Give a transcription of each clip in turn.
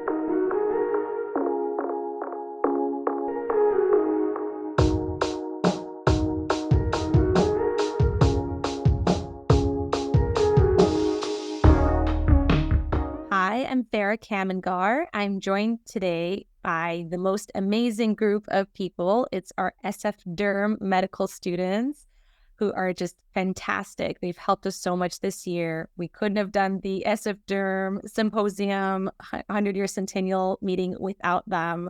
Hi, I'm Kamangar. I'm joined today by the most amazing group of people. It's our SF Derm medical students who are just fantastic. They've helped us so much this year. We couldn't have done the SF Derm Symposium 100-year centennial meeting without them.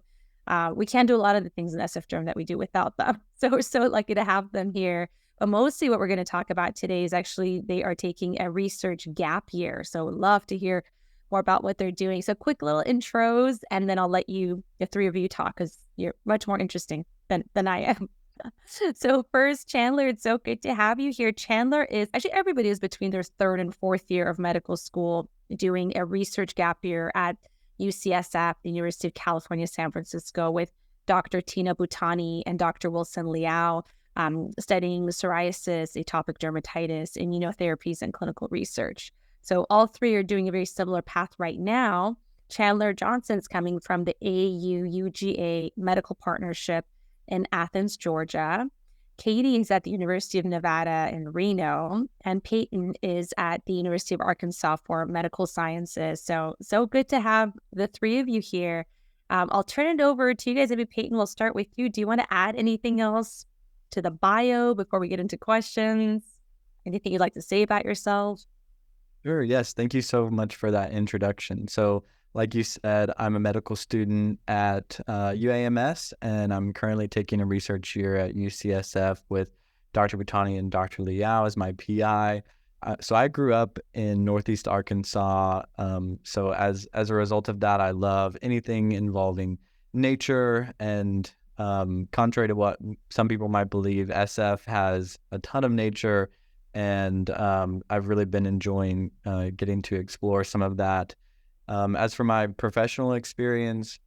We can't do a lot of the things in SF Derm that we do without them. So we're so lucky to have them here. But mostly what we're going to talk about today is actually they are taking a research gap year. So we'd love to hear more about what they're doing. So quick little intros, and then I'll let you, the three of you, talk because you're much more interesting than I am. So first, Chandler, it's so good to have you here. Chandler is, actually everybody is between their third and fourth year of medical school doing a research gap year at UCSF, the University of California, San Francisco, with Dr. Tina Bhutani and Dr. Wilson Liao, studying psoriasis, atopic dermatitis, immunotherapies, and clinical research. So all three are doing a very similar path right now. Chandler Johnson is coming from the AU-UGA Medical Partnership in Athens, Georgia. Katie is at the University of Nevada in Reno, and Payton is at the University of Arkansas for medical sciences. So good to have the three of you here. I'll turn it over to you guys. Maybe Payton, we'll start with you. Do you want to add anything else to the bio before we get into questions? Anything you'd like to say about yourself? Sure. Yes. Thank you so much for that introduction. So, like you said, I'm a medical student at UAMS, and I'm currently taking a research year at UCSF with Dr. Bhutani and Dr. Liao as my PI. So I grew up in Northeast Arkansas. So as a result of that, I love anything involving nature. And contrary to what some people might believe, SF has a ton of nature. And I've really been enjoying getting to explore some of that. As for my professional experience,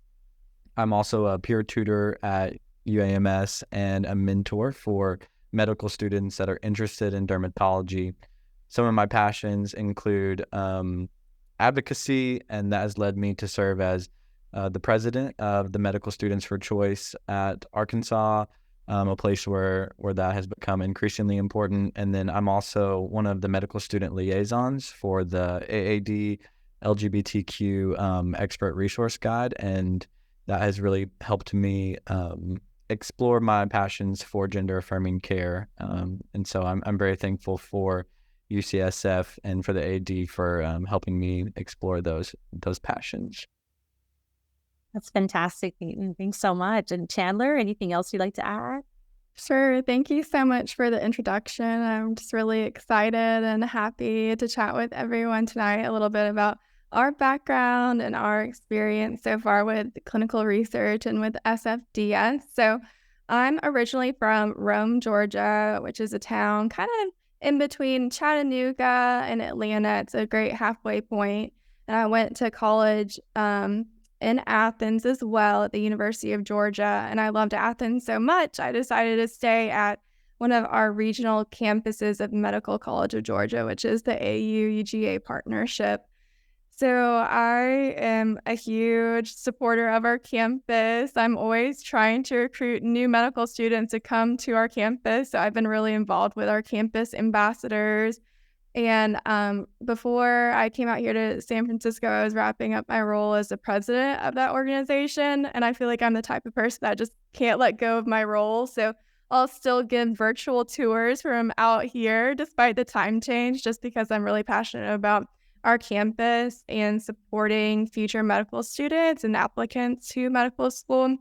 I'm also a peer tutor at UAMS and a mentor for medical students that are interested in dermatology. Some of my passions include advocacy, and that has led me to serve as the president of the Medical Students for Choice at Arkansas, a place where that has become increasingly important. And then I'm also one of the medical student liaisons for the AAD LGBTQ expert resource guide, and that has really helped me explore my passions for gender affirming care. And so I'm very thankful for UCSF and for the AD for helping me explore those passions. That's fantastic. Thanks so much. And Chandler, anything else you'd like to add? Sure. Thank you so much for the introduction. I'm just really excited and happy to chat with everyone tonight a little bit about our background and our experience so far with clinical research and with SFDS. So I'm originally from Rome, Georgia, which is a town kind of in between Chattanooga and Atlanta. It's a great halfway point. And I went to college in Athens as well at the University of Georgia. And I loved Athens so much, I decided to stay at one of our regional campuses of Medical College of Georgia, which is the AU-UGA partnership. So I am a huge supporter of our campus. I'm always trying to recruit new medical students to come to our campus. So I've been really involved with our campus ambassadors. And before I came out here to San Francisco, I was wrapping up my role as the president of that organization. And I feel like I'm the type of person that just can't let go of my role. So I'll still give virtual tours from out here despite the time change, just because I'm really passionate about our campus and supporting future medical students and applicants to medical school.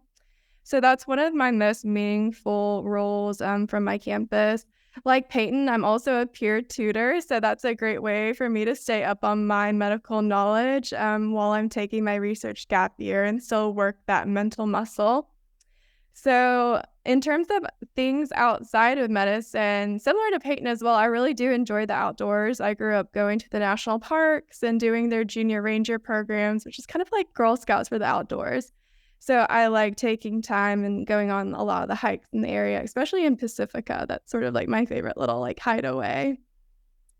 So that's one of my most meaningful roles from my campus. Like Payton, I'm also a peer tutor, so that's a great way for me to stay up on my medical knowledge while I'm taking my research gap year and still work that mental muscle. So in terms of things outside of medicine, similar to Payton as well, I really do enjoy the outdoors. I grew up going to the national parks and doing their junior ranger programs, which is kind of like Girl Scouts for the outdoors. So I like taking time and going on a lot of the hikes in the area, especially in Pacifica. That's sort of like my favorite little like hideaway.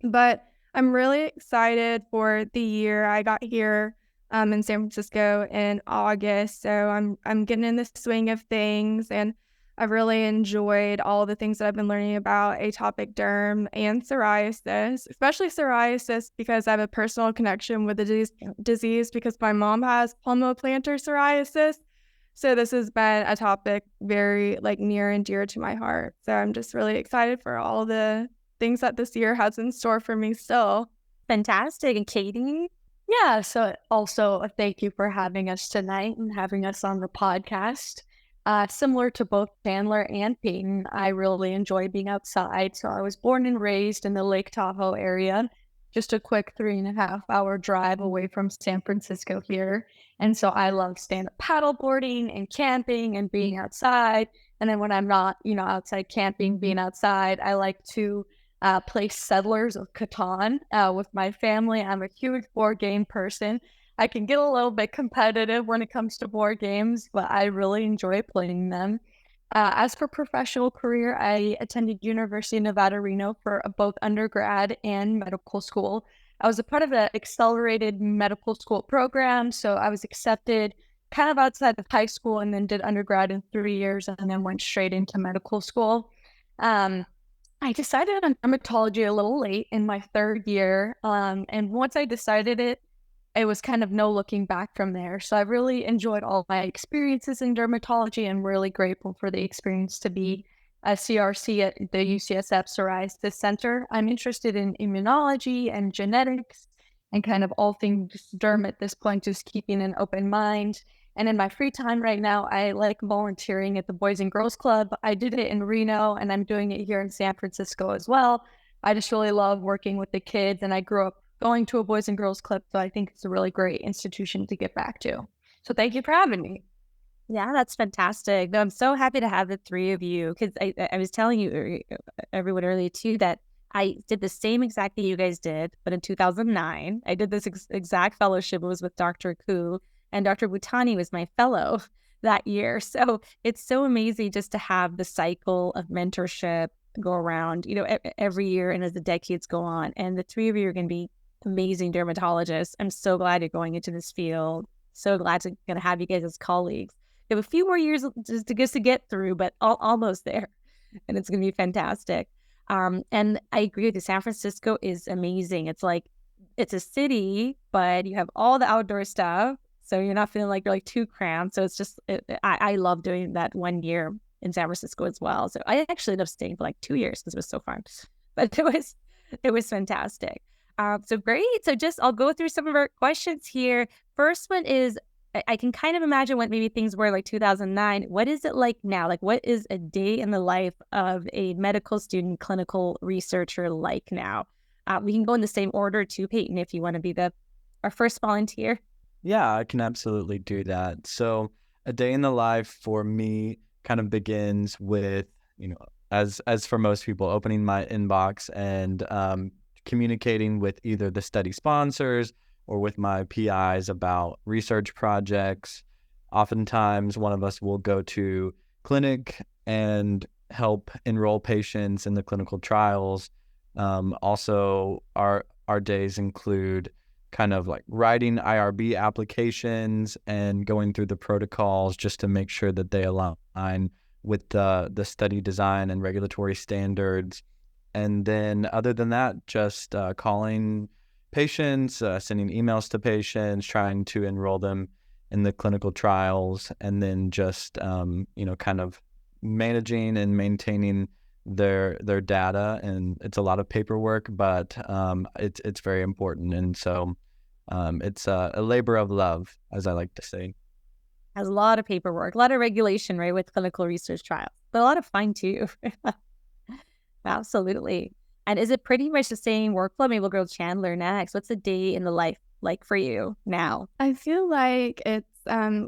But I'm really excited for the year. I got here in San Francisco in August. So I'm getting in the swing of things, and I've really enjoyed all the things that I've been learning about atopic derm and psoriasis, especially psoriasis because I have a personal connection with the disease because my mom has palmoplantar psoriasis. So this has been a topic very near and dear to my heart. So I'm just really excited for all the things that this year has in store for me still. Fantastic. And Katie? Yeah, so also a thank you for having us tonight and having us on the podcast. Similar to both Chandler and Payton, I really enjoy being outside. So I was born and raised in the Lake Tahoe area, just a quick 3.5-hour drive away from San Francisco here. And so I love stand-up paddleboarding and camping and being outside. And then when I'm not, outside camping, being outside, I like to play Settlers of Catan with my family. I'm a huge board game person. I can get a little bit competitive when it comes to board games, but I really enjoy playing them. As for professional career, I attended University of Nevada, Reno for both undergrad and medical school. I was a part of an accelerated medical school program, so I was accepted kind of outside of high school and then did undergrad in 3 years and then went straight into medical school. I decided on dermatology a little late in my 3rd year, and once I decided it was kind of no looking back from there. So I really enjoyed all my experiences in dermatology and really grateful for the experience to be a CRC at the UCSF Psoriasis Center. I'm interested in immunology and genetics and kind of all things derm at this point, just keeping an open mind. And in my free time right now, I like volunteering at the Boys and Girls Club. I did it in Reno and I'm doing it here in San Francisco as well. I just really love working with the kids, and I grew up going to a Boys and Girls Club, so I think it's a really great institution to get back to. So thank you for having me. Yeah, that's fantastic. No, I'm so happy to have the three of you because I was telling you, everyone earlier too, that I did the same exact thing you guys did, but in 2009. I did this exact fellowship. It was with Dr. Koo, and Dr. Bhutani was my fellow that year. So it's so amazing just to have the cycle of mentorship go around, every year and as the decades go on. And the three of you are going to be amazing dermatologists. I'm so glad you're going into this field. So glad to going to have you guys as colleagues. You have a few more years just to get through, but almost there, and it's going to be fantastic. And I agree with you. San Francisco is amazing. It's a city, but you have all the outdoor stuff, so you're not feeling like you're too cramped. So it's just I love doing that 1 year in San Francisco as well. So I actually ended up staying for 2 years because it was so fun, but it was fantastic. So great. So I'll go through some of our questions here. First one is, I can kind of imagine what maybe things were 2009. What is it like now? What is a day in the life of a medical student, clinical researcher like now? We can go in the same order too, Payton, if you want to be our first volunteer. Yeah, I can absolutely do that. So a day in the life for me kind of begins with, as for most people, opening my inbox and communicating with either the study sponsors or with my PIs about research projects. Oftentimes, one of us will go to clinic and help enroll patients in the clinical trials. Also, our days include kind of writing IRB applications and going through the protocols just to make sure that they align with the study design and regulatory standards. And then other than that, just calling patients, sending emails to patients, trying to enroll them in the clinical trials, and then just, kind of managing and maintaining their data. And it's a lot of paperwork, but it's very important. And so it's a labor of love, as I like to say. Has a lot of paperwork, a lot of regulation, right, with clinical research trials, but a lot of fun too. Absolutely. And is it pretty much the same workflow? Maybe we'll go to Chandler next. What's a day in the life like for you now? I feel like it's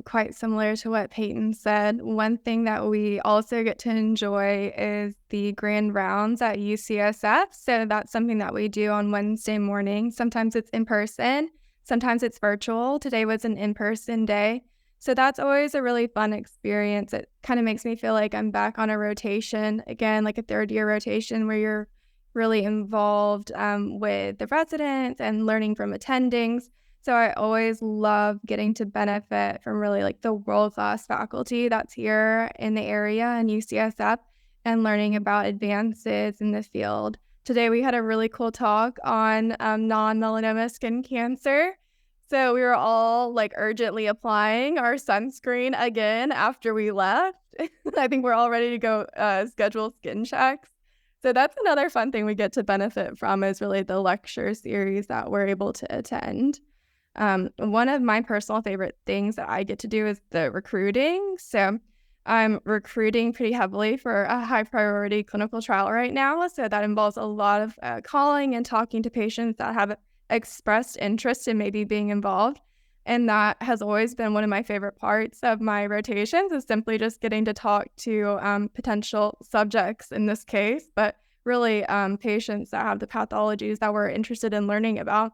quite similar to what Payton said. One thing that we also get to enjoy is the grand rounds at UCSF. So that's something that we do on Wednesday morning. Sometimes it's in person, sometimes it's virtual. Today was an in-person day. So that's always a really fun experience. It kind of makes me feel like I'm back on a rotation, again, like a 3rd-year rotation where you're really involved with the residents and learning from attendings. So I always love getting to benefit from really like the world-class faculty that's here in the area in UCSF and learning about advances in the field. Today we had a really cool talk on non-melanoma skin cancer. So we were all like urgently applying our sunscreen again after we left. I think we're all ready to go schedule skin checks. So that's another fun thing we get to benefit from is really the lecture series that we're able to attend. One of my personal favorite things that I get to do is the recruiting. So I'm recruiting pretty heavily for a high priority clinical trial right now. So that involves a lot of calling and talking to patients that have expressed interest in maybe being involved. And that has always been one of my favorite parts of my rotations is simply just getting to talk to potential subjects in this case, but really patients that have the pathologies that we're interested in learning about.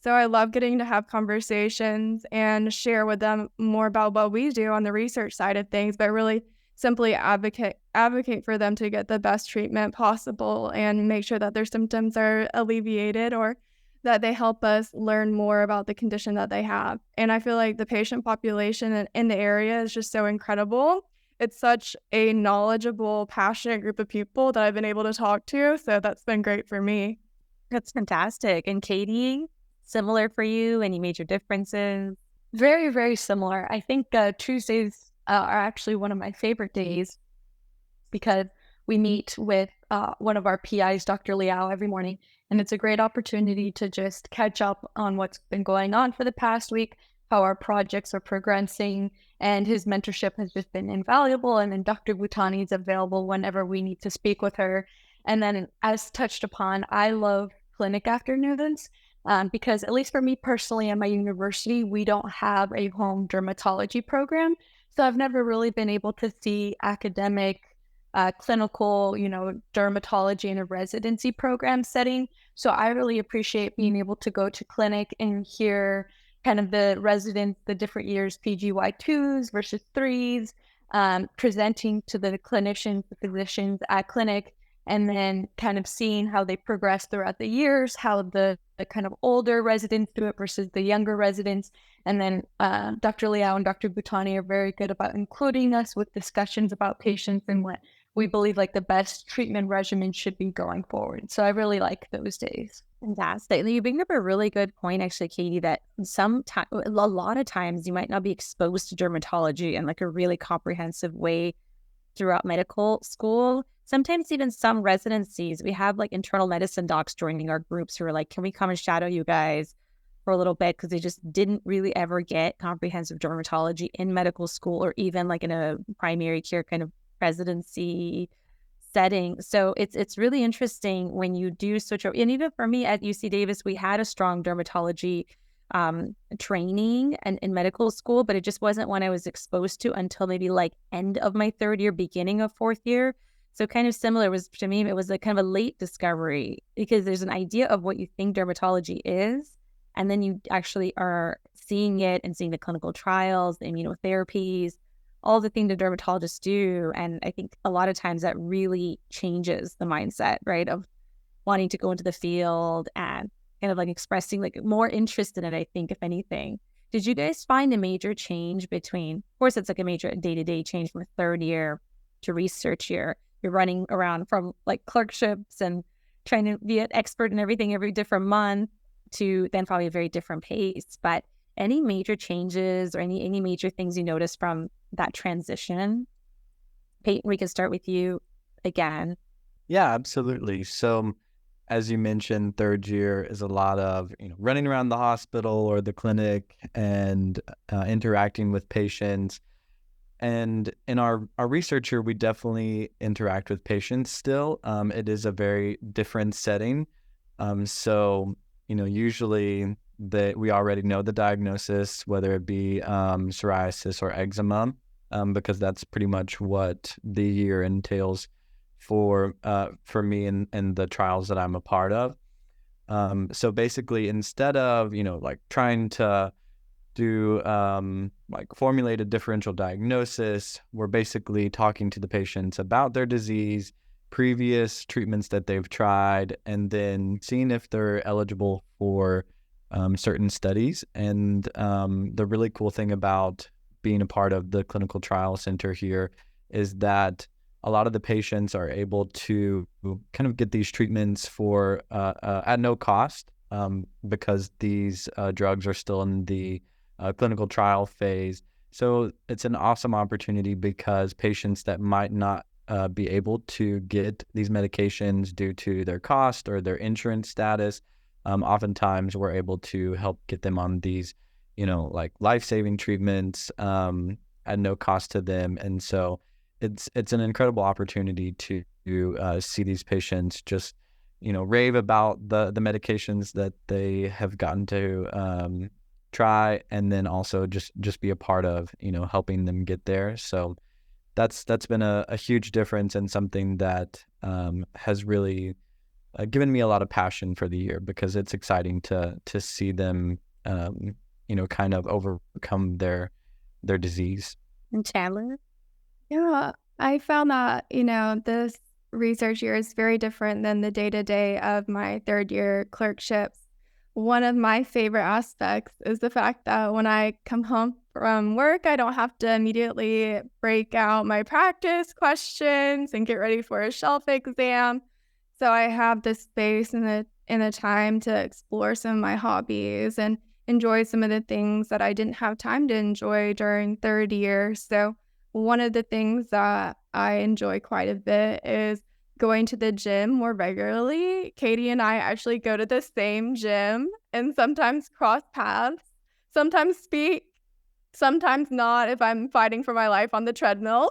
So I love getting to have conversations and share with them more about what we do on the research side of things, but really simply advocate for them to get the best treatment possible and make sure that their symptoms are alleviated or that they help us learn more about the condition that they have. And I feel like the patient population in the area is just so incredible. It's such a knowledgeable, passionate group of people that I've been able to talk to. So that's been great for me. That's fantastic. And Katie, similar for you? Any major differences? Very, very similar. I think Tuesdays are actually one of my favorite days because we meet with one of our PIs, Dr. Liao, every morning. And it's a great opportunity to just catch up on what's been going on for the past week, how our projects are progressing, and his mentorship has just been invaluable. And then Dr. Bhutani is available whenever we need to speak with her. And then as touched upon, I love clinic afternoons because at least for me personally at my university, we don't have a home dermatology program. So I've never really been able to see academic clinical, dermatology in a residency program setting. So I really appreciate being able to go to clinic and hear kind of the residents, the different years, PGY2s versus 3s, presenting to the clinicians, the physicians at clinic, and then kind of seeing how they progress throughout the years, how the kind of older residents do it versus the younger residents. And then Dr. Liao and Dr. Bhutani are very good about including us with discussions about patients and what we believe like the best treatment regimen should be going forward. So I really like those days. Fantastic. And you bring up a really good point, actually, Katie, that a lot of times you might not be exposed to dermatology in like a really comprehensive way throughout medical school. Sometimes even some residencies, we have like internal medicine docs joining our groups who are like, can we come and shadow you guys for a little bit? Because they just didn't really ever get comprehensive dermatology in medical school or even like in a primary care kind of residency setting. So it's really interesting when you do switch over. And even for me at UC Davis, we had a strong dermatology training and in medical school, but it just wasn't one I was exposed to until maybe like end of my third year, beginning of fourth year. So kind of similar was to me, it was like kind of a late discovery because there's an idea of what you think dermatology is, and then you actually are seeing it and seeing the clinical trials, the immunotherapies, all the things the dermatologists do. And I think a lot of times that really changes the mindset, right, of wanting to go into the field and kind of like expressing like more interest in it, I think, if anything. Did you guys find a major change between, of course, it's like a major day-to-day change from third year to research year. You're running around from like clerkships and trying to be an expert in everything every different month to then probably a very different pace. But any major changes or any major things you noticed from that transition? Payton, we can start with you again. Yeah, absolutely. So as you mentioned, third year is a lot of running around the hospital or the clinic and interacting with patients. And in our research here, we definitely interact with patients still. It is a very different setting. So usually we already know the diagnosis, whether it be psoriasis or eczema, because that's pretty much what the year entails for me and the trials that I'm a part of. So basically, instead of like trying to do like formulate a differential diagnosis, we're basically talking to the patients about their disease, previous treatments that they've tried, and then seeing if they're eligible for certain studies. And the really cool thing about being a part of the clinical trial center here is that a lot of the patients are able to kind of get these treatments for at no cost, because these drugs are still in the clinical trial phase. So it's an awesome opportunity because patients that might not be able to get these medications due to their cost or their insurance status, oftentimes we're able to help get them on these, like life-saving treatments at no cost to them. And so it's an incredible opportunity to see these patients just, rave about the medications that they have gotten to try, and then also just be a part of, helping them get there. So that's been a huge difference, and something that has really given me a lot of passion for the year, because it's exciting to see them, kind of overcome their disease. And Chandler? Yeah, I found that, this research year is very different than the day-to-day of my third year clerkships. One of my favorite aspects is the fact that when I come home from work, I don't have to immediately break out my practice questions and get ready for a shelf exam. So I have the space and the time to explore some of my hobbies and enjoy some of the things that I didn't have time to enjoy during third year. So one of the things that I enjoy quite a bit is going to the gym more regularly. Katie and I actually go to the same gym and sometimes cross paths, sometimes speak, sometimes not if I'm fighting for my life on the treadmill.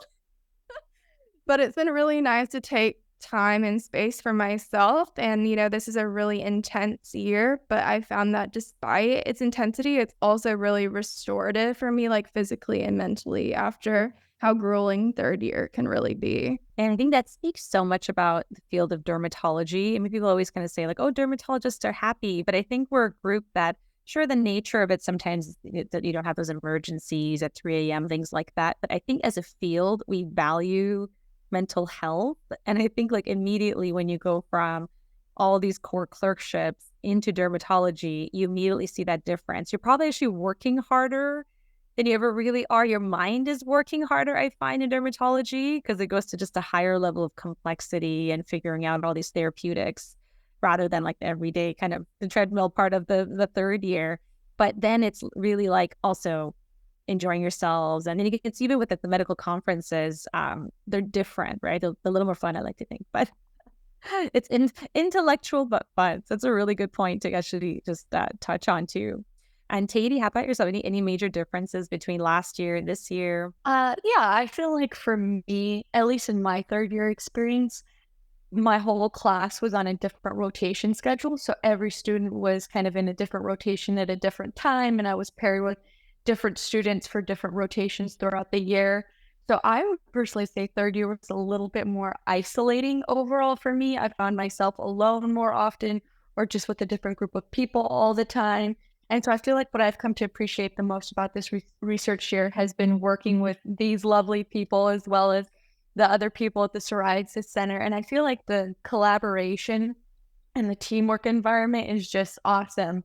But it's been really nice to take time and space for myself. And, this is a really intense year, but I found that despite its intensity, it's also really restorative for me, like physically and mentally, after how grueling third year can really be. And I think that speaks so much about the field of dermatology. I mean, people always kind of say like, oh, dermatologists are happy, but I think we're a group that, sure, the nature of it sometimes that you don't have those emergencies at 3 a.m., things like that. But I think as a field, we value mental health. And I think like immediately when you go from all these core clerkships into dermatology, you immediately see that difference. You're probably actually working harder than you ever really are. Your mind is working harder, I find, in dermatology, because it goes to just a higher level of complexity and figuring out all these therapeutics rather than like the everyday kind of the treadmill part of the third year. But then it's really like also enjoying yourselves. And then it's even with the medical conferences, they're different, right? They're a little more fun, I like to think. But it's intellectual but fun. So that's a really good point to actually just touch on too. And Tati, how about yourself? Any major differences between last year and this year? Yeah, I feel like for me, at least in my third year experience, my whole class was on a different rotation schedule. So every student was kind of in a different rotation at a different time. And I was paired with different students for different rotations throughout the year. So I would personally say third year was a little bit more isolating overall for me. I found myself alone more often, or just with a different group of people all the time. And so I feel like what I've come to appreciate the most about this research year has been working with these lovely people, as well as the other people at the Psoriasis Center. And I feel like the collaboration and the teamwork environment is just awesome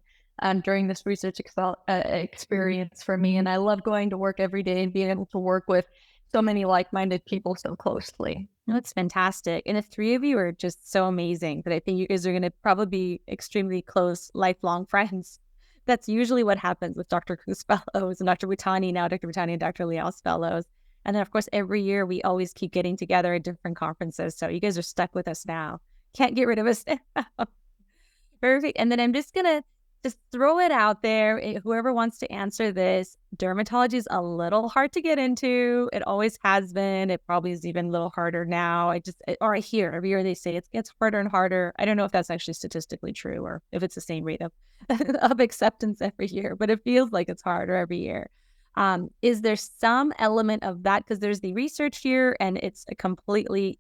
during this research experience for me. And I love going to work every day and being able to work with so many like-minded people so closely. That's fantastic. And the three of you are just so amazing that I think you guys are going to probably be extremely close, lifelong friends. That's usually what happens with Dr. Ku's fellows and Dr. Bhutani, now Dr. Bhutani and Dr. Liao's fellows. And then, of course, every year we always keep getting together at different conferences. So you guys are stuck with us now. Can't get rid of us now. Perfect. And then I'm just going to just throw it out there. Whoever wants to answer this, dermatology is a little hard to get into. It always has been. It probably is even a little harder now. I hear every year they say it gets harder and harder. I don't know if that's actually statistically true or if it's the same rate of, of acceptance every year, but it feels like it's harder every year. Is there some element of that? Because there's the research year and it's a completely,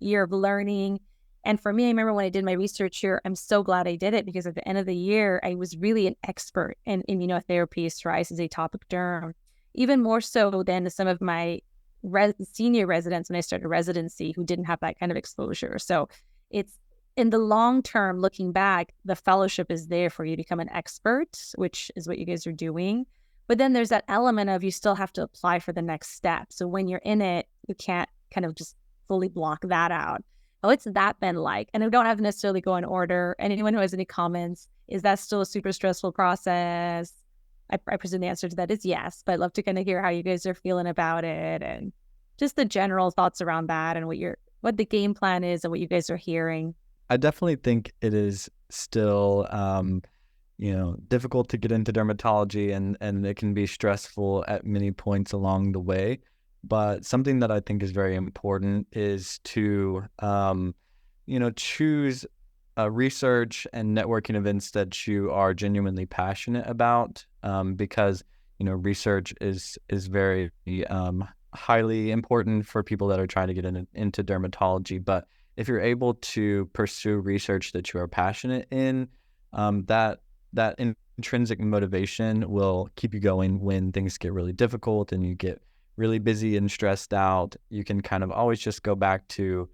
year of learning. And for me, I remember when I did my research year, I'm so glad I did it, because at the end of the year, I was really an expert in immunotherapy, psoriasis, atopic derm, even more so than some of my senior residents when I started residency who didn't have that kind of exposure. So it's in the long term, looking back, the fellowship is there for you to become an expert, which is what you guys are doing. But then there's that element of you still have to apply for the next step. So when you're in it, you can't kind of just fully block that out. What's that been like? And we don't have to necessarily go in order. Anyone who has any comments, is that still a super stressful process? I presume the answer to that is yes, but I'd love to kind of hear how you guys are feeling about it and just the general thoughts around that and what the game plan is and what you guys are hearing. I definitely think it is still, difficult to get into dermatology, and it can be stressful at many points along the way. But something that I think is very important is to, choose research and networking events that you are genuinely passionate about, because, research is very highly important for people that are trying to get into dermatology. But if you're able to pursue research that you are passionate in, that intrinsic motivation will keep you going when things get really difficult and you get really busy and stressed out. You can kind of always just go back to,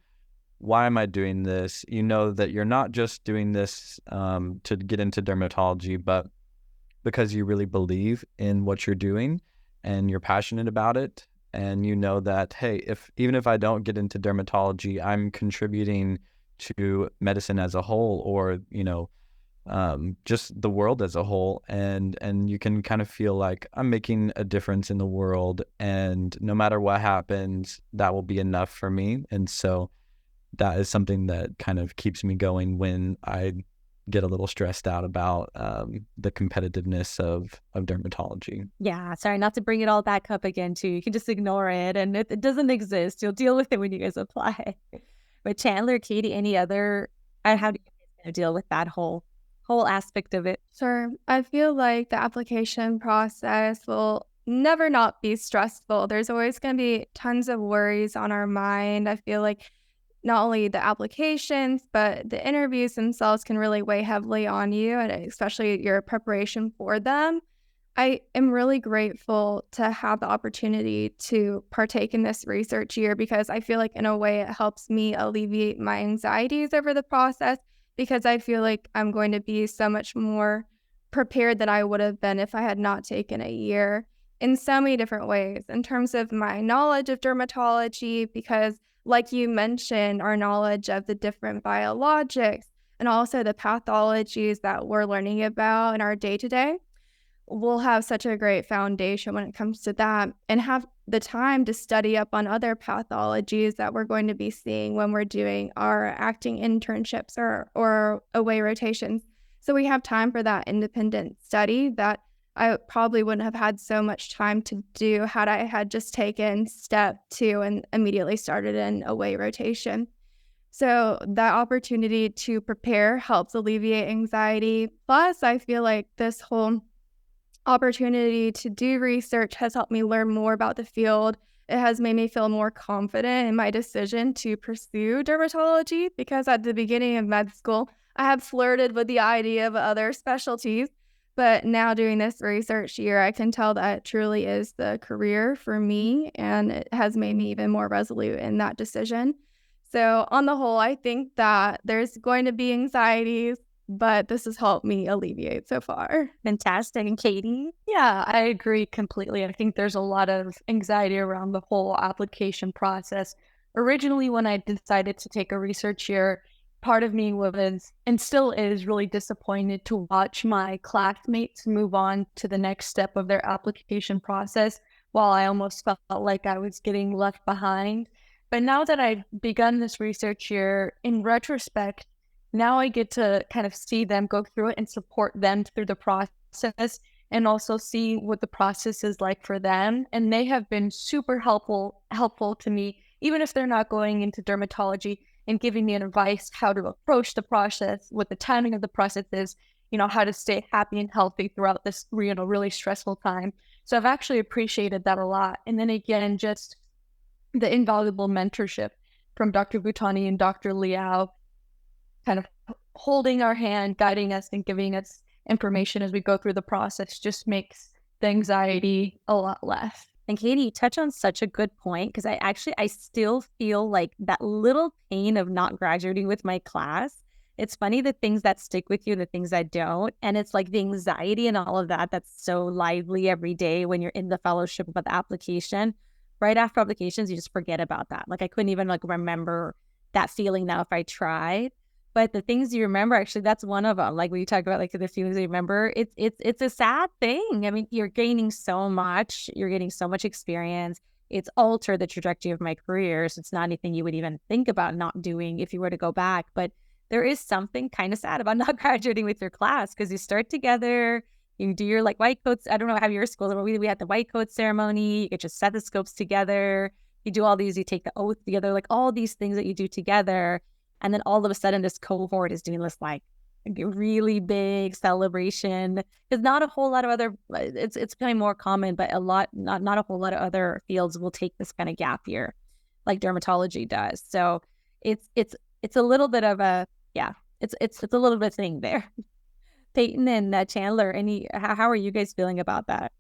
why am I doing this? You know that you're not just doing this to get into dermatology, but because you really believe in what you're doing and you're passionate about it. And you know that, hey, even if I don't get into dermatology, I'm contributing to medicine as a whole, or, just the world as a whole. And you can kind of feel like I'm making a difference in the world. And no matter what happens, that will be enough for me. And so that is something that kind of keeps me going when I get a little stressed out about the competitiveness of dermatology. Yeah, sorry, not to bring it all back up again too. You can just ignore it and it doesn't exist. You'll deal with it when you guys apply. But Chandler, Katie, any other, how do you guys deal with that whole aspect of it? Sure. I feel like the application process will never not be stressful. There's always going to be tons of worries on our mind. I feel like not only the applications, but the interviews themselves can really weigh heavily on you, and especially your preparation for them. I am really grateful to have the opportunity to partake in this research year, because I feel like in a way it helps me alleviate my anxieties over the process, because I feel like I'm going to be so much more prepared than I would have been if I had not taken a year, in so many different ways, in terms of my knowledge of dermatology, because like you mentioned, our knowledge of the different biologics and also the pathologies that we're learning about in our day-to-day, we'll have such a great foundation when it comes to that, and have the time to study up on other pathologies that we're going to be seeing when we're doing our acting internships or away rotations. So we have time for that independent study that I probably wouldn't have had so much time to do had I had just taken step 2 and immediately started an away rotation. So that opportunity to prepare helps alleviate anxiety. Plus, I feel like this whole opportunity to do research has helped me learn more about the field. It has made me feel more confident in my decision to pursue dermatology, because at the beginning of med school, I had flirted with the idea of other specialties. But now doing this research year, I can tell that it truly is the career for me, and it has made me even more resolute in that decision. So on the whole, I think that there's going to be anxieties, but this has helped me alleviate so far. Fantastic. And Katie? Yeah, I agree completely. I think there's a lot of anxiety around the whole application process. Originally, when I decided to take a research year, part of me was, and still is, really disappointed to watch my classmates move on to the next step of their application process, while I almost felt like I was getting left behind. But now that I've begun this research year, in retrospect, now I get to kind of see them go through it and support them through the process, and also see what the process is like for them. And they have been super helpful to me, even if they're not going into dermatology, and giving me advice how to approach the process, what the timing of the process is, how to stay happy and healthy throughout this, really stressful time. So I've actually appreciated that a lot. And then again, just the invaluable mentorship from Dr. Bhutani and Dr. Liao, kind of holding our hand, guiding us, and giving us information as we go through the process, just makes the anxiety a lot less. And Katie, you touch on such a good point, because I still feel like that little pain of not graduating with my class it's funny the things that stick with you, the things that don't. And it's like the anxiety and all of that that's so lively every day when you're in the fellowship about the application. Right after applications, you just forget about that. Like I couldn't even like remember that feeling now if I tried. But the things you remember, actually, that's one of them. Like when you talk about like the feelings you remember, it's a sad thing. I mean, you're gaining so much, you're getting so much experience. It's altered the trajectory of my career. So it's not anything you would even think about not doing if you were to go back. But there is something kind of sad about not graduating with your class because you start together, you do your like white coats. I don't know how your school, but we had the white coat ceremony, you get your stethoscopes together, you do all these, you take the oath together, like all these things that you do together. And then all of a sudden this cohort is doing this like really big celebration because not a whole lot of other, it's becoming more common, but not a whole lot of other fields will take this kind of gap year like dermatology does. So it's a little bit of a, it's a little bit thing there. Payton and Chandler, how are you guys feeling about that?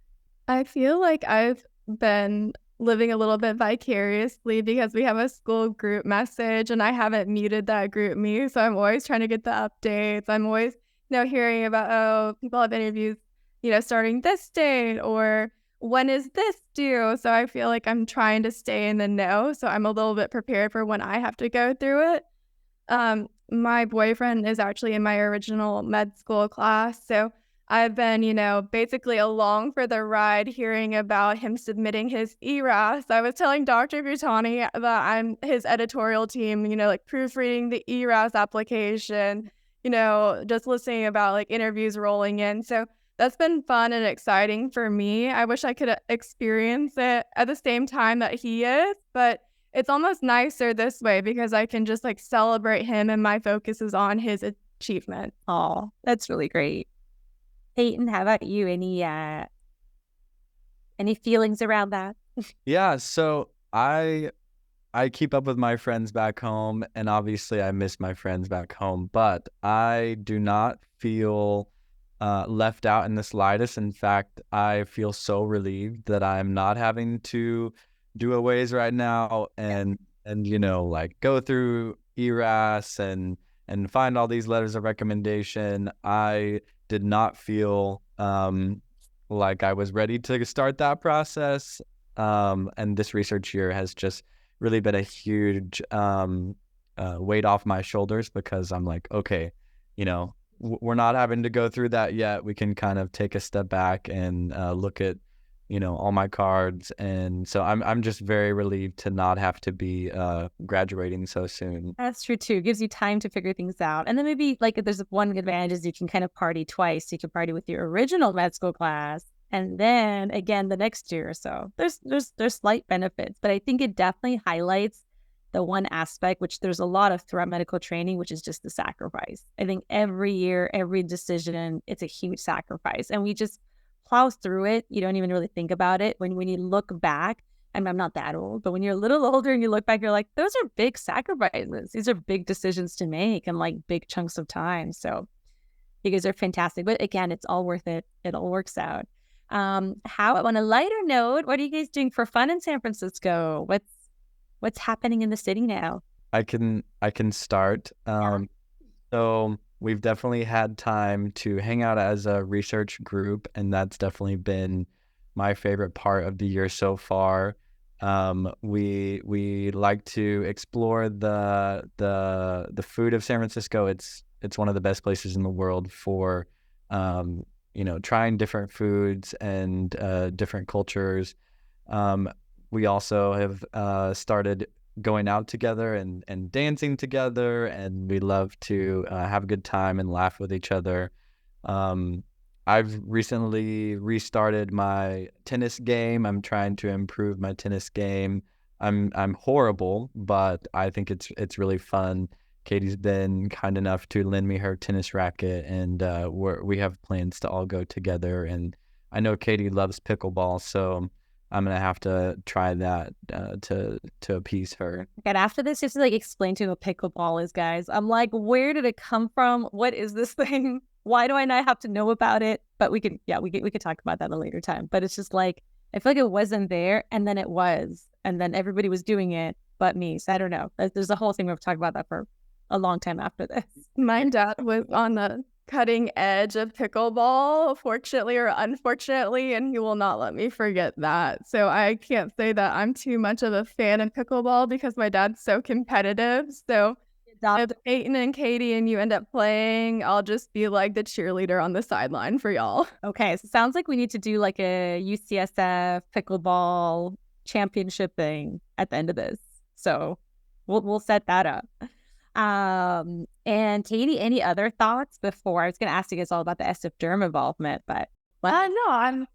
I feel like I've been living a little bit vicariously because we have a school group message and I haven't muted that group me. So I'm always trying to get the updates. I'm always, hearing about, oh, people have interviews, starting this date or when is this due? So I feel like I'm trying to stay in the know. So I'm a little bit prepared for when I have to go through it. My boyfriend is actually in my original med school class. So I've been, basically along for the ride hearing about him submitting his ERAS. I was telling Dr. Bhutani that I'm his editorial team, like proofreading the ERAS application, just listening about like interviews rolling in. So that's been fun and exciting for me. I wish I could experience it at the same time that he is, but it's almost nicer this way because I can just like celebrate him and my focus is on his achievement. Oh, that's really great. Payton, how about you? Any feelings around that? Yeah, so I keep up with my friends back home, and obviously I miss my friends back home, but I do not feel left out in the slightest. In fact, I feel so relieved that I'm not having to do aways right now and like go through ERAS and find all these letters of recommendation. I did not feel like I was ready to start that process. And this research year has just really been a huge weight off my shoulders because I'm like, okay, we're not having to go through that yet. We can kind of take a step back and look at, all my cards. And so I'm just very relieved to not have to be graduating so soon. That's true too. It gives you time to figure things out. And then maybe like there's one advantage is you can kind of party twice. You can party with your original med school class and then again the next year. So there's slight benefits, but I think it definitely highlights the one aspect, which there's a lot of throughout medical training, which is just the sacrifice. I think every year, every decision, it's a huge sacrifice. And we just plow through it. You don't even really think about it. When you look back, and I'm not that old, but when you're a little older and you look back, you're like, those are big sacrifices. These are big decisions to make and like big chunks of time. So you guys are fantastic. But again, it's all worth it. It all works out. How on a lighter note, what are you guys doing for fun in San Francisco? What's happening in the city now? I can start. So we've definitely had time to hang out as a research group, and that's definitely been my favorite part of the year so far. We like to explore the food of San Francisco. It's one of the best places in the world for trying different foods and different cultures. We also have started going out together and dancing together, and we love to have a good time and laugh with each other. I've recently restarted my tennis game. I'm trying to improve my tennis game. I'm horrible, but I think it's really fun. Katie's been kind enough to lend me her tennis racket, and we have plans to all go together. And I know Katie loves pickleball, so I'm gonna have to try that to appease her. And after this, you have to like explain to him what pickleball is, guys. I'm like, where did it come from? What is this thing? Why do I not have to know about it? But we could talk about that at a later time. But it's just like I feel like it wasn't there, and then it was, and then everybody was doing it, but me. So I don't know. There's a whole thing we've talked about that for a long time after this. My dad was on the cutting edge of pickleball, fortunately or unfortunately, and he will not let me forget that. So I can't say that I'm too much of a fan of pickleball because my dad's so competitive. So if Payton and Katie and you end up playing, I'll just be like the cheerleader on the sideline for y'all. Okay, so it sounds like we need to do like a UCSF pickleball championship thing at the end of this. So we'll set that up. And Katie, any other thoughts before? I was going to ask you guys all about the SF Derm involvement, but No,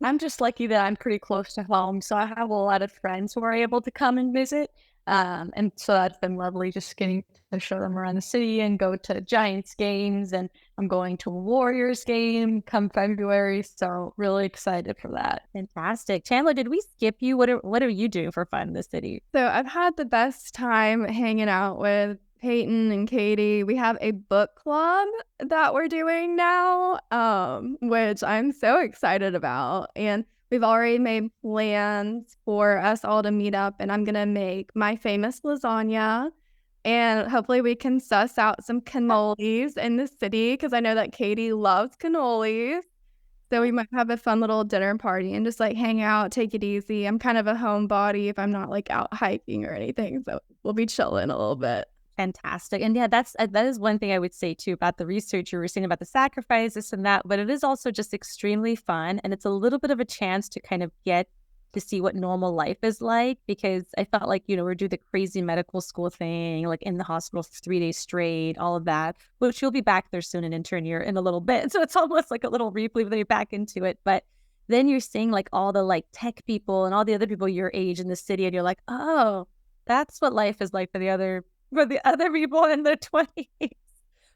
I'm just lucky that I'm pretty close to home, so I have a lot of friends who are able to come and visit. And so that's been lovely, just getting to show them around the city and go to Giants games. And I'm going to a Warriors game come February, so really excited for that. fantastic. Chandler, did we skip you? What are you doing for fun in the city? So I've had the best time hanging out with Payton and Katie. We have a book club that we're doing now, which I'm so excited about. And we've already made plans for us all to meet up, and I'm going to make my famous lasagna. And hopefully we can suss out some cannolis in the city because I know that Katie loves cannolis. So we might have a fun little dinner party and just like hang out, take it easy. I'm kind of a homebody if I'm not like out hiking or anything. So we'll be chilling a little bit. Fantastic. And yeah, that is one thing I would say too about the research. You were saying about the sacrifice, this and that, but it is also just extremely fun. And it's a little bit of a chance to kind of get to see what normal life is like, because I felt like, we're doing the crazy medical school thing, like in the hospital for 3 days straight, all of that, which you'll be back there soon in intern year in a little bit. So it's almost like a little replay when you're back into it. But then you're seeing like all the like tech people and all the other people your age in the city. And you're like, oh, that's what life is like for the other people in their 20s.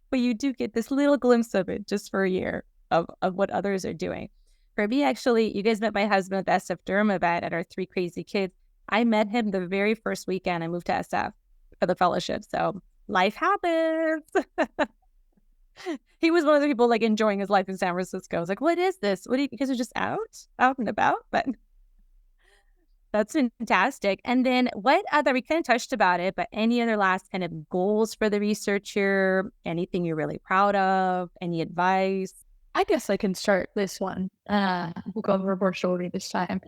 But you do get this little glimpse of it just for a year of what others are doing. For me, actually, you guys met my husband at the SF Derm event at our Three Crazy Kids. I met him the very first weekend I moved to SF for the fellowship. So life happens. He was one of the people like enjoying his life in San Francisco. I was like, what is this? What do you guys are just out and about? But that's fantastic. And then what other, we kind of touched about it, but any other last kind of goals for the researcher? Anything you're really proud of? Any advice? I guess I can start this one. We'll go over more slowly this time.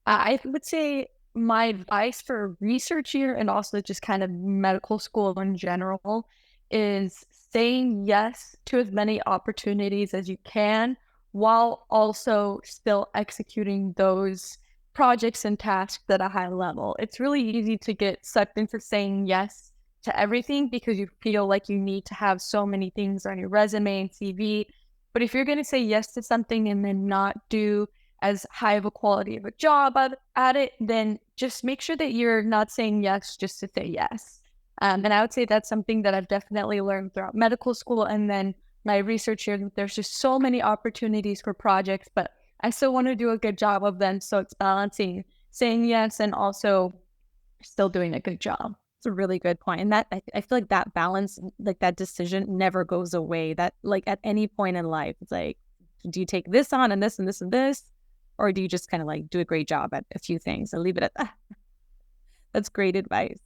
I would say my advice for a research year and also just kind of medical school in general is saying yes to as many opportunities as you can while also still executing those projects and tasks at a high level. It's really easy to get sucked into saying yes to everything because you feel like you need to have so many things on your resume and CV. But if you're going to say yes to something and then not do as high of a quality of a job at it, then just make sure that you're not saying yes just to say yes. And I would say that's something that I've definitely learned throughout medical school and then my research here. There's just so many opportunities for projects, but I still want to do a good job of them. So it's balancing saying yes and also still doing a good job. It's a really good point. And that I feel like that balance, like that decision never goes away. That like at any point in life, it's like, do you take this on and this and this and this? Or do you just kind of like do a great job at a few things and leave it at that? That's great advice.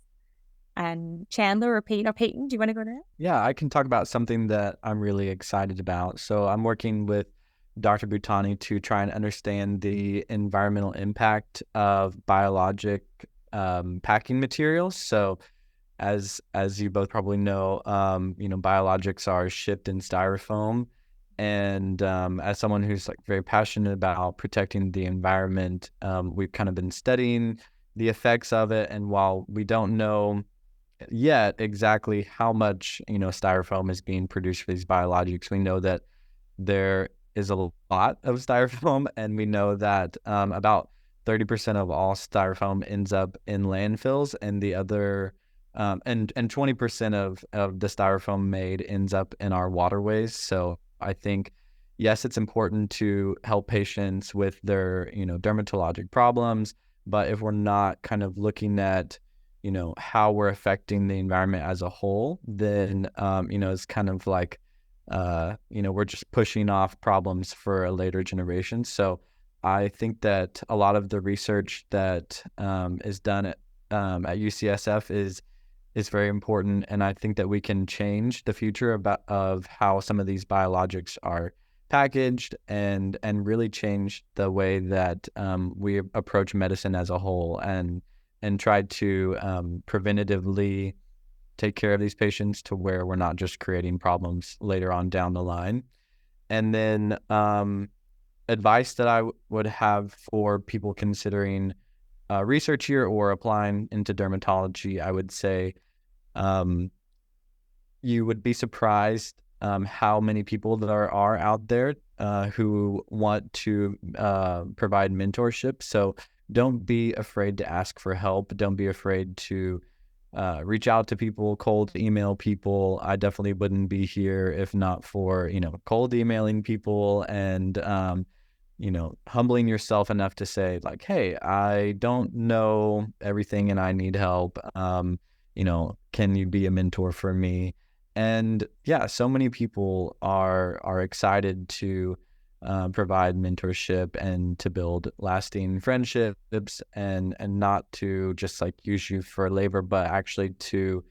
And Chandler or Payton, do you want to go there? Yeah, I can talk about something that I'm really excited about. So I'm working with Dr. Bhutani to try and understand the environmental impact of biologic packing materials. So as you both probably know, biologics are shipped in styrofoam. And as someone who's like very passionate about protecting the environment, we've kind of been studying the effects of it. And while we don't know yet exactly how much, styrofoam is being produced for these biologics, we know that there is a lot of styrofoam, and we know that about 30% of all styrofoam ends up in landfills, and the other and 20% of the styrofoam made ends up in our waterways. So I think, yes, it's important to help patients with their, dermatologic problems, but if we're not kind of looking at, how we're affecting the environment as a whole, then, it's kind of like, we're just pushing off problems for a later generation. So I think that a lot of the research that is done at UCSF is very important. And I think that we can change the future of how some of these biologics are packaged and really change the way that we approach medicine as a whole and try to preventatively take care of these patients to where we're not just creating problems later on down the line. And then advice that I would have for people considering research here or applying into dermatology, I would say you would be surprised how many people there are out there who want to provide mentorship. So don't be afraid to ask for help. Don't be afraid to reach out to people, cold email people. I definitely wouldn't be here if not for, cold emailing people and, humbling yourself enough to say like, hey, I don't know everything and I need help. Can you be a mentor for me? And yeah, so many people are excited to provide mentorship and to build lasting friendships and not to just like use you for labor, but actually to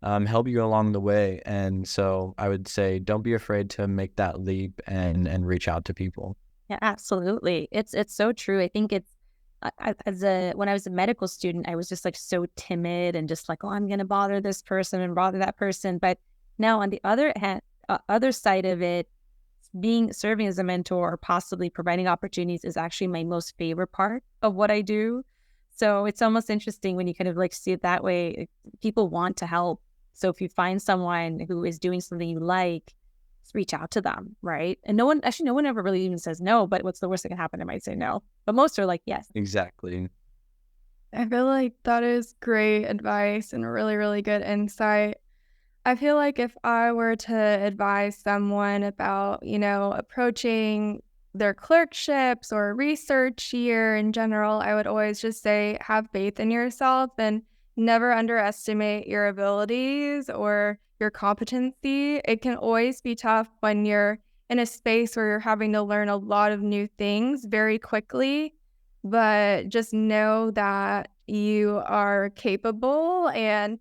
help you along the way. And so I would say don't be afraid to make that leap and reach out to people. Yeah, absolutely. It's so true. I think it's when I was a medical student, I was just like so timid and just like, oh, I'm going to bother this person and bother that person. But now on the other hand, other side of it, serving as a mentor or possibly providing opportunities is actually my most favorite part of what I do. So it's almost interesting when you kind of like see it that way. People want to help. So if you find someone who is doing something you like, just reach out to them, right? And no one ever really even says no, but what's the worst that can happen? I might say no. But most are like, yes. Exactly. I feel like that is great advice and really, really good insight. I feel like if I were to advise someone about, approaching their clerkships or research year in general, I would always just say, have faith in yourself and never underestimate your abilities or your competency. It can always be tough when you're in a space where you're having to learn a lot of new things very quickly, but just know that you are capable. And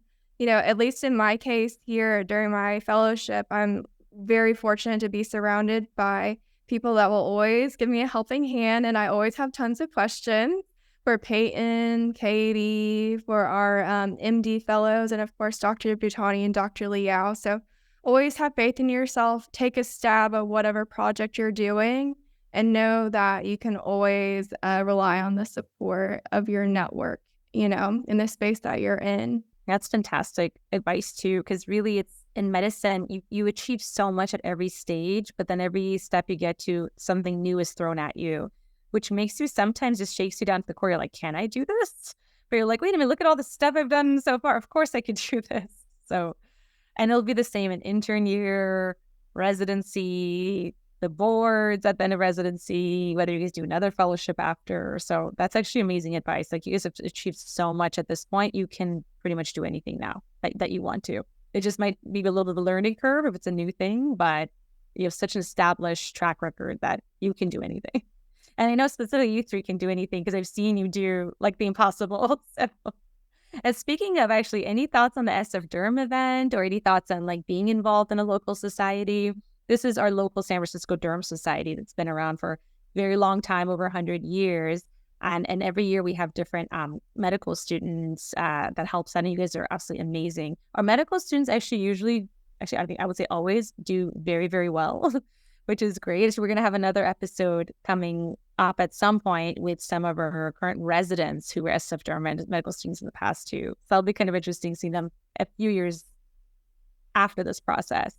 at least in my case here during my fellowship, I'm very fortunate to be surrounded by people that will always give me a helping hand. And I always have tons of questions for Payton, Katie, for our MD fellows, and of course, Dr. Bhutani and Dr. Liao. So always have faith in yourself, take a stab at whatever project you're doing, and know that you can always rely on the support of your network, in the space that you're in. That's fantastic advice too, because really it's in medicine, you achieve so much at every stage, but then every step you get to, something new is thrown at you, which makes you sometimes just shakes you down to the core. You're like, can I do this? But you're like, wait a minute, look at all the stuff I've done so far. Of course I could do this. So, and it'll be the same in intern year, residency, the boards at the end of residency, whether you guys do another fellowship after. So that's actually amazing advice. Like you guys have achieved so much at this point, you can pretty much do anything now that you want to. It just might be a little bit of a learning curve if it's a new thing, but you have such an established track record that you can do anything. And I know specifically you three can do anything because I've seen you do like the impossible. So, and speaking of actually, any thoughts on the SF Derm event or any thoughts on like being involved in a local society? This is our local San Francisco Derm Society that's been around for a very long time, over 100 years. And every year we have different medical students that help out, and you guys are absolutely amazing. Our medical students actually, I think I would say always do very, very well, which is great. So we're going to have another episode coming up at some point with some of our current residents who were SF Derm medical students in the past too. So that'll be kind of interesting seeing them a few years after this process.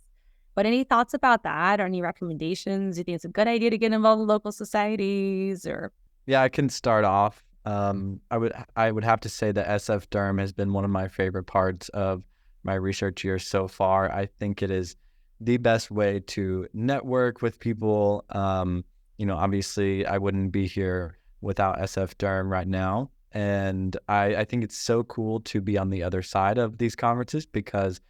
But any thoughts about that or any recommendations? Do you think it's a good idea to get involved in local societies or? Yeah, I can start off. I would have to say that SF Derm has been one of my favorite parts of my research year so far. I think it is the best way to network with people. Obviously I wouldn't be here without SF Derm right now. And I think it's so cool to be on the other side of these conferences because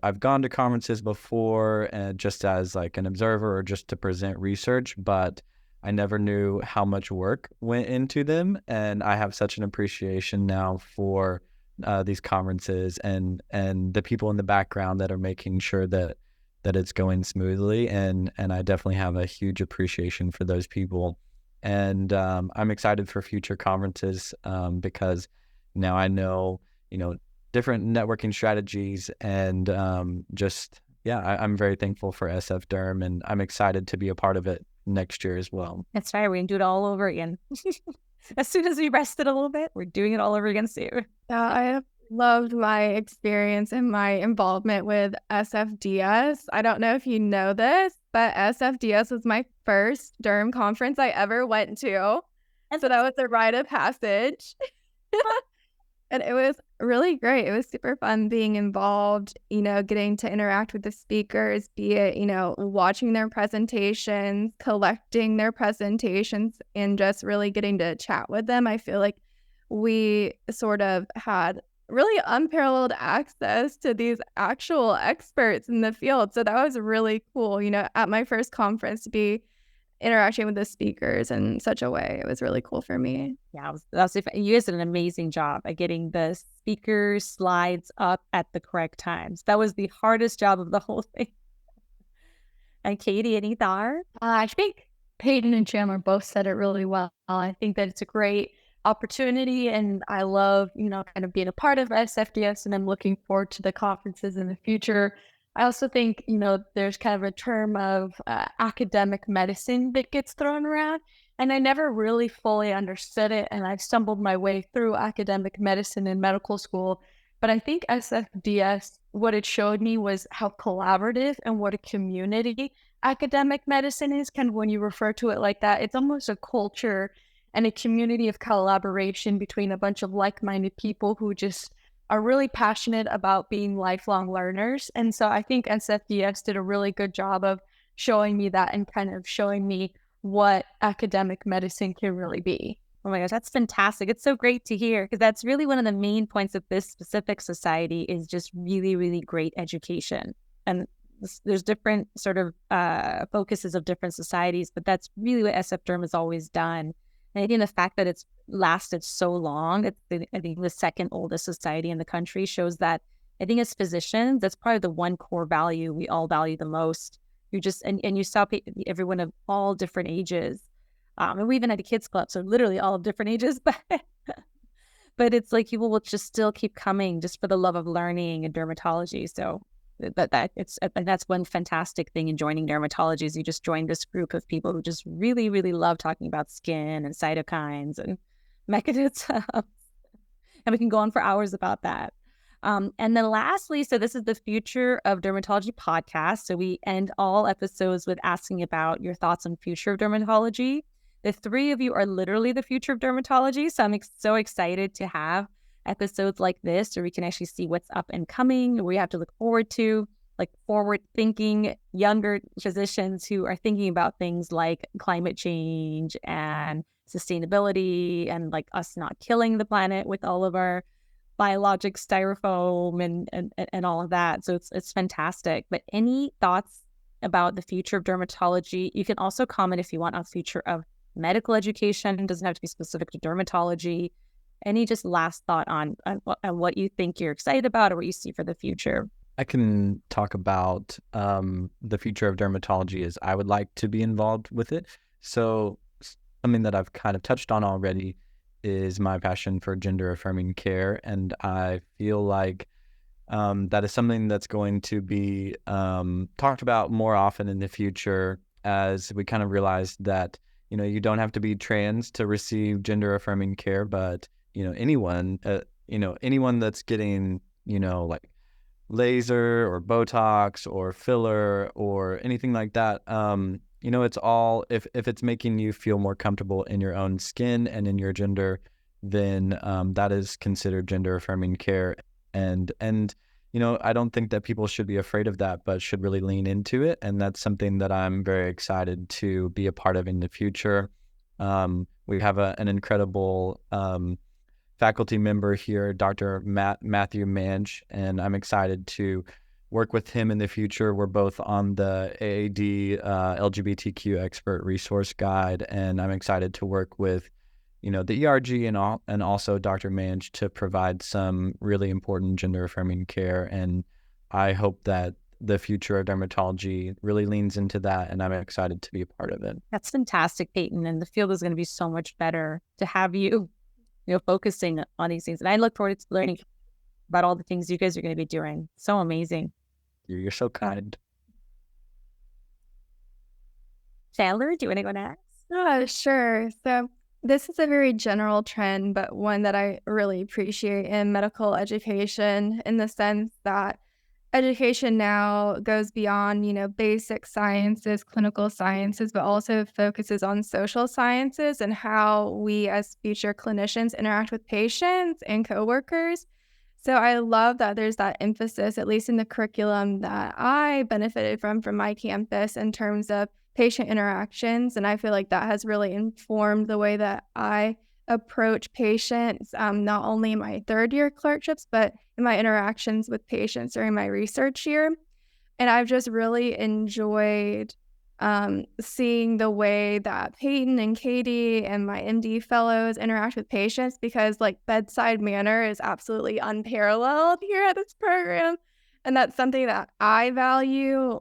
I've gone to conferences before just as like an observer or just to present research, but I never knew how much work went into them. And I have such an appreciation now for these conferences, and the people in the background that are making sure that it's going smoothly. And I definitely have a huge appreciation for those people. And I'm excited for future conferences because now I know, different networking strategies, and I'm very thankful for SF Derm, and I'm excited to be a part of it next year as well. That's right. We're going to do it all over again. As soon as we rested a little bit, we're doing it all over again soon. Yeah, I have loved my experience and my involvement with SFDS. I don't know if you know this, but SFDS was my first derm conference I ever went to. And so that was a rite of passage. And it was really great. It was super fun being involved, getting to interact with the speakers, be it, watching their presentations, collecting their presentations, and just really getting to chat with them. I feel like we sort of had really unparalleled access to these actual experts in the field. So that was really cool, at my first conference to be interacting with the speakers in such a way. It was really cool for me. Yeah, you guys did an amazing job at getting the speaker slides up at the correct times. That was the hardest job of the whole thing. And Katie, any thoughts? I think Payton and Chandler both said it really well. I think that it's a great opportunity, and I love, kind of being a part of SFDS, and I'm looking forward to the conferences in the future. I also think, there's kind of a term of academic medicine that gets thrown around, and I never really fully understood it, and I stumbled my way through academic medicine in medical school. But I think SFDS, what it showed me was how collaborative and what a community academic medicine is. Kind of when you refer to it like that, it's almost a culture and a community of collaboration between a bunch of like-minded people who just are really passionate about being lifelong learners. And so I think SFDS did a really good job of showing me that and kind of showing me what academic medicine can really be. Oh my gosh, that's fantastic. It's so great to hear, because that's really one of the main points of this specific society is just really, really great education. And there's different sort of focuses of different societies, but that's really what SF Derm has always done. And I think the fact that it's lasted so long, it's I think the second oldest society in the country, shows that I think as physicians, that's probably the one core value we all value the most. You just, and you saw everyone of all different ages. And we even had a kids club, so literally all of different ages, but it's like people will just still keep coming just for the love of learning and dermatology. So that's one fantastic thing in joining dermatology is you just join this group of people who just really, really love talking about skin and cytokines and mechanisms. And we can go on for hours about that. And then lastly, so this is the Future of Dermatology podcast. So we end all episodes with asking about your thoughts on future of dermatology. The three of you are literally the future of dermatology. So I'm so excited to have episodes like this where we can actually see what's up and coming, we have to look forward to, like forward thinking younger physicians who are thinking about things like climate change and sustainability and like us not killing the planet with all of our biologic styrofoam and all of that. So it's fantastic. But any thoughts about the future of dermatology? You can also comment if you want on future of medical education. It doesn't have to be specific to dermatology. Any just last thought on what you think you're excited about or what you see for the future? I can talk about the future of dermatology as I would like to be involved with it. So something that I've kind of touched on already is my passion for gender affirming care. And I feel like that is something that's going to be talked about more often in the future, as we kind of realize that, you don't have to be trans to receive gender affirming care, but anyone that's getting, like laser or Botox or filler or anything like that, it's all, if it's making you feel more comfortable in your own skin and in your gender, then that is considered gender affirming care. And I don't think that people should be afraid of that, but should really lean into it. And that's something that I'm very excited to be a part of in the future. We have an incredible faculty member here, Dr. Matthew Mange, and I'm excited to work with him in the future. We're both on the AAD LGBTQ Expert Resource Guide, and I'm excited to work with, the ERG and also Dr. Manj to provide some really important gender affirming care. And I hope that the future of dermatology really leans into that, and I'm excited to be a part of it. That's fantastic, Payton. And the field is going to be so much better to have you, focusing on these things. And I look forward to learning about all the things you guys are going to be doing. So amazing. You're so kind. Chandler, do you want to go next? Sure. So this is a very general trend, but one that I really appreciate in medical education, in the sense that education now goes beyond, basic sciences, clinical sciences, but also focuses on social sciences and how we as future clinicians interact with patients and coworkers. So I love that there's that emphasis, at least in the curriculum that I benefited from my campus, in terms of patient interactions. And I feel like that has really informed the way that I approach patients, not only in my third year clerkships, but in my interactions with patients during my research year. And I've just really enjoyed seeing the way that Payton and Katie and my MD fellows interact with patients, because bedside manner is absolutely unparalleled here at this program. And that's something that I value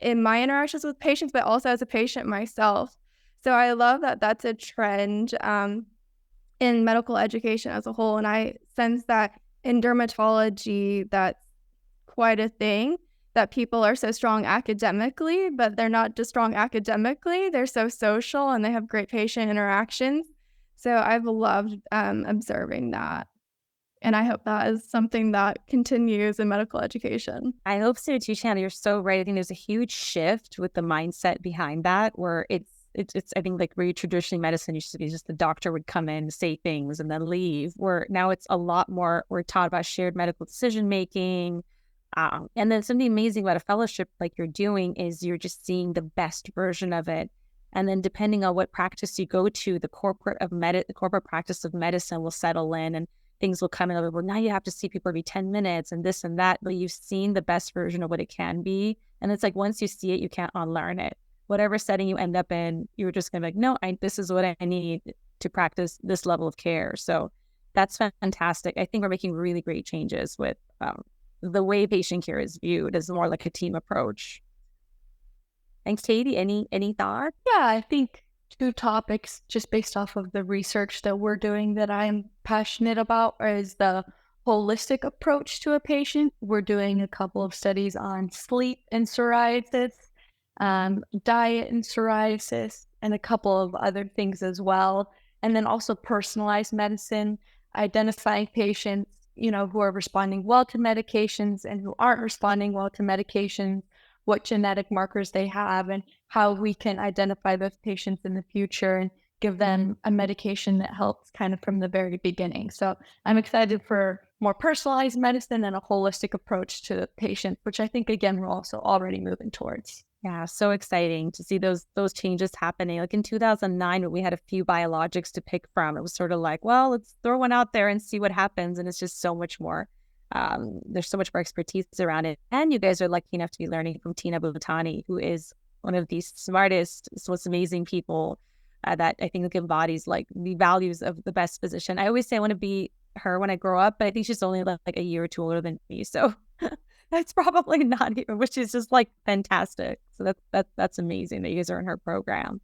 in my interactions with patients, but also as a patient myself. So I love that that's a trend in medical education as a whole. And I sense that in dermatology, that's quite a thing, that people are so strong academically, but they're not just strong academically. They're so social and they have great patient interactions. So I've loved observing that. And I hope that is something that continues in medical education. I hope so too, Chandler. You're so right. I think there's a huge shift with the mindset behind that, where it's I think where traditionally medicine used to be just the doctor would come in, say things, and then leave. Where now it's a lot more, we're taught about shared medical decision making. And then something amazing about a fellowship like you're doing is you're just seeing the best version of it. And then depending on what practice you go to, the corporate practice of medicine will settle in, and things will come in. Well, now you have to see people every 10 minutes and this and that, but you've seen the best version of what it can be. And it's once you see it, you can't unlearn it. Whatever setting you end up in, you're just going to be no, this is what I need to practice this level of care. So that's fantastic. I think we're making really great changes with the way patient care is viewed as more like a team approach. And Katie, any thoughts? Yeah, I think two topics just based off of the research that we're doing that I'm passionate about is the holistic approach to a patient. We're doing a couple of studies on sleep and psoriasis, diet and psoriasis, and a couple of other things as well. And then also personalized medicine, identifying patients, who are responding well to medications and who aren't responding well to medications, what genetic markers they have, and how we can identify those patients in the future and give them a medication that helps kind of from the very beginning. So I'm excited for more personalized medicine and a holistic approach to patients, which I think, again, we're also already moving towards. Yeah, so exciting to see those changes happening. In 2009, when we had a few biologics to pick from, it was sort of well, let's throw one out there and see what happens. And it's just so much more. There's so much more expertise around it. And you guys are lucky enough to be learning from Tina Bhutani, who is one of the smartest, most amazing people that I think embodies the values of the best physician. I always say I want to be her when I grow up, but I think she's only a year or two older than me. So that's probably not here, which is just fantastic. So that's amazing that you guys are in her program.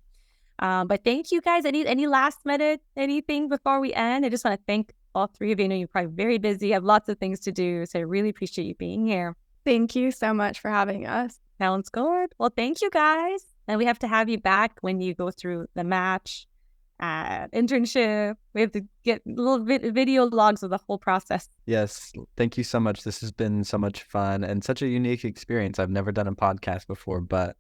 But thank you guys. Any last minute anything before we end? I just want to thank all three of you. I know you're probably very busy, have lots of things to do. So I really appreciate you being here. Thank you so much for having us. Sounds good. Well, thank you guys. And we have to have you back when you go through the match internship. We have to get little video logs of the whole process. Yes. Thank you so much. This has been so much fun and such a unique experience. I've never done a podcast before, but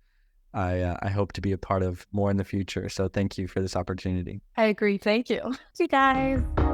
I hope to be a part of more in the future. So thank you for this opportunity. I agree. Thank you. Thank you guys.